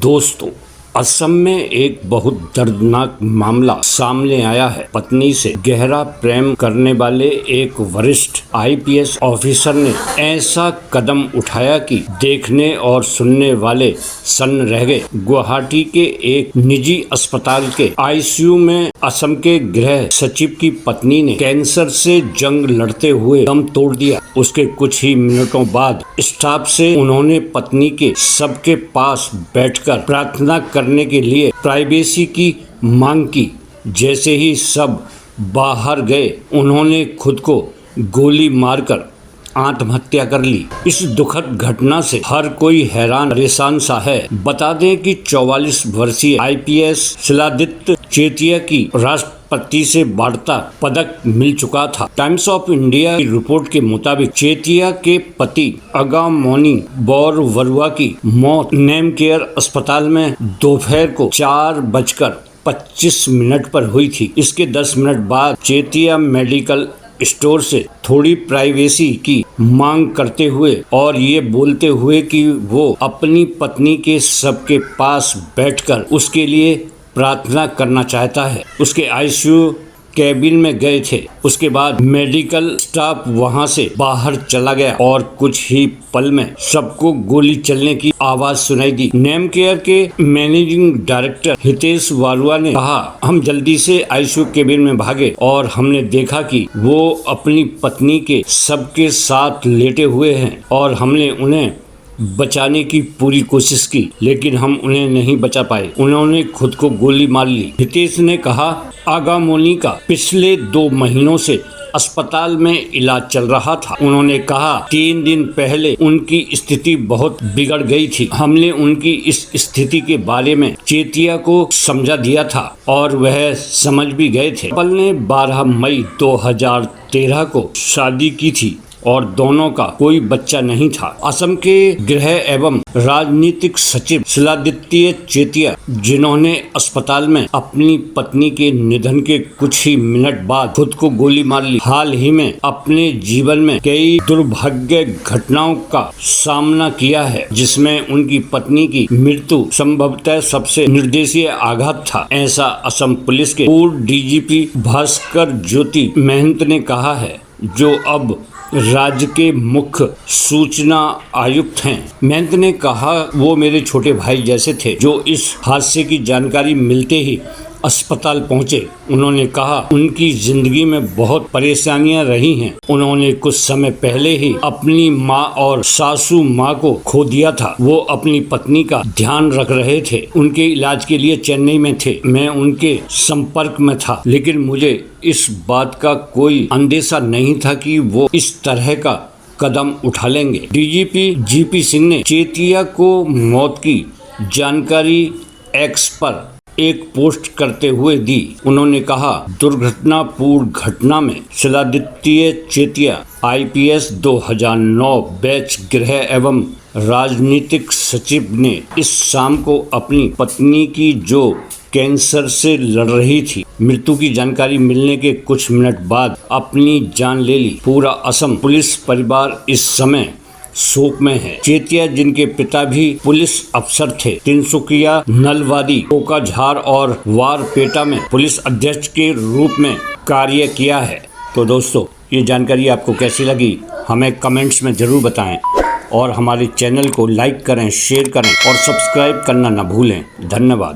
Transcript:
दोस्तों, असम में एक बहुत दर्दनाक मामला सामने आया है। पत्नी से गहरा प्रेम करने वाले एक वरिष्ठ आईपीएस ऑफिसर ने ऐसा कदम उठाया कि देखने और सुनने वाले सन्न रह गए। गुवाहाटी के एक निजी अस्पताल के आईसीयू में असम के गृह सचिव की पत्नी ने कैंसर से जंग लड़ते हुए दम तोड़ दिया। उसके कुछ ही मिनटों बाद स्टाफ से उन्होंने पत्नी के सबके पास बैठकर प्रार्थना करने के लिए प्राइवेसी की मांग की। जैसे ही सब बाहर गए, उन्होंने खुद को गोली मारकर आत्महत्या कर ली। इस दुखद घटना से हर कोई हैरान परेशान सा है। बता दें कि 44 वर्षीय आईपीएस शिलादित्य चेतिया की राष्ट्रपति से वार्ता पदक मिल चुका था। टाइम्स ऑफ इंडिया की रिपोर्ट के मुताबिक चेतिया के पति अगामोनी बोरवरुआ की मौत नेम केयर अस्पताल में दोपहर को 4:25 पर हुई थी। इसके 10 मिनट बाद चेतिया मेडिकल स्टोर से थोड़ी प्राइवेसी की मांग करते हुए और ये बोलते हुए कि वो अपनी पत्नी के सबके पास बैठकर उसके लिए प्रार्थना करना चाहता है, उसके आईसीयू कैबिन में गए थे। उसके बाद मेडिकल स्टाफ वहां से बाहर चला गया और कुछ ही पल में सबको गोली चलने की आवाज सुनाई दी। नेम केयर के मैनेजिंग डायरेक्टर हितेश वारुआ ने कहा, हम जल्दी से आईसीयू कैबिन में भागे और हमने देखा कि वो अपनी पत्नी के सबके साथ लेटे हुए हैं और हमने उन्हें बचाने की पूरी कोशिश की, लेकिन हम उन्हें नहीं बचा पाए। उन्होंने खुद को गोली मार ली। हितेश ने कहा, आगामोनी का पिछले 2 महीनों से अस्पताल में इलाज चल रहा था। उन्होंने कहा, 3 दिन पहले उनकी स्थिति बहुत बिगड़ गई थी। हमने उनकी इस स्थिति के बारे में चेतिया को समझा दिया था और वह समझ भी गए थे। कपल ने 12 मई 2013 को शादी की थी और दोनों का कोई बच्चा नहीं था। असम के गृह एवं राजनीतिक सचिव शिलादित्य चेतिया, जिन्होंने अस्पताल में अपनी पत्नी के निधन के कुछ ही मिनट बाद खुद को गोली मार ली, हाल ही में अपने जीवन में कई दुर्भाग्य घटनाओं का सामना किया है, जिसमें उनकी पत्नी की मृत्यु संभवतः सबसे निर्देशीय आघात था। ऐसा असम पुलिस के पूर्व डीजीपी भास्कर ज्योति महंत ने कहा है, जो अब राज्य के मुख्य सूचना आयुक्त हैं। महंत ने कहा, वो मेरे छोटे भाई जैसे थे जो इस हादसे की जानकारी मिलते ही अस्पताल पहुंचे। उन्होंने कहा, उनकी जिंदगी में बहुत परेशानियां रही हैं। उन्होंने कुछ समय पहले ही अपनी माँ और सासू माँ को खो दिया था। वो अपनी पत्नी का ध्यान रख रहे थे, उनके इलाज के लिए चेन्नई में थे। मैं उनके संपर्क में था, लेकिन मुझे इस बात का कोई अंदेशा नहीं था कि वो इस तरह का कदम उठा लेंगे। डीजीपी जीपी सिंह ने चेतिया को मौत की जानकारी एक्स पर एक पोस्ट करते हुए दी। उन्होंने कहा, दुर्घटनापूर्ण घटना में शिलादित्य चेतिया आईपीएस 2009 बैच गृह एवं राजनीतिक सचिव ने इस शाम को अपनी पत्नी की, जो कैंसर से लड़ रही थी, मृत्यु की जानकारी मिलने के कुछ मिनट बाद अपनी जान ले ली। पूरा असम पुलिस परिवार इस समय शोक में है। चेतिया, जिनके पिता भी पुलिस अफसर थे, तिनसुकिया, नलवादी, कोकाझार और वारपेटा में पुलिस अध्यक्ष के रूप में कार्य किया है। तो दोस्तों, ये जानकारी आपको कैसी लगी हमें कमेंट्स में जरूर बताएं और हमारे चैनल को लाइक करें, शेयर करें और सब्सक्राइब करना न भूलें। धन्यवाद।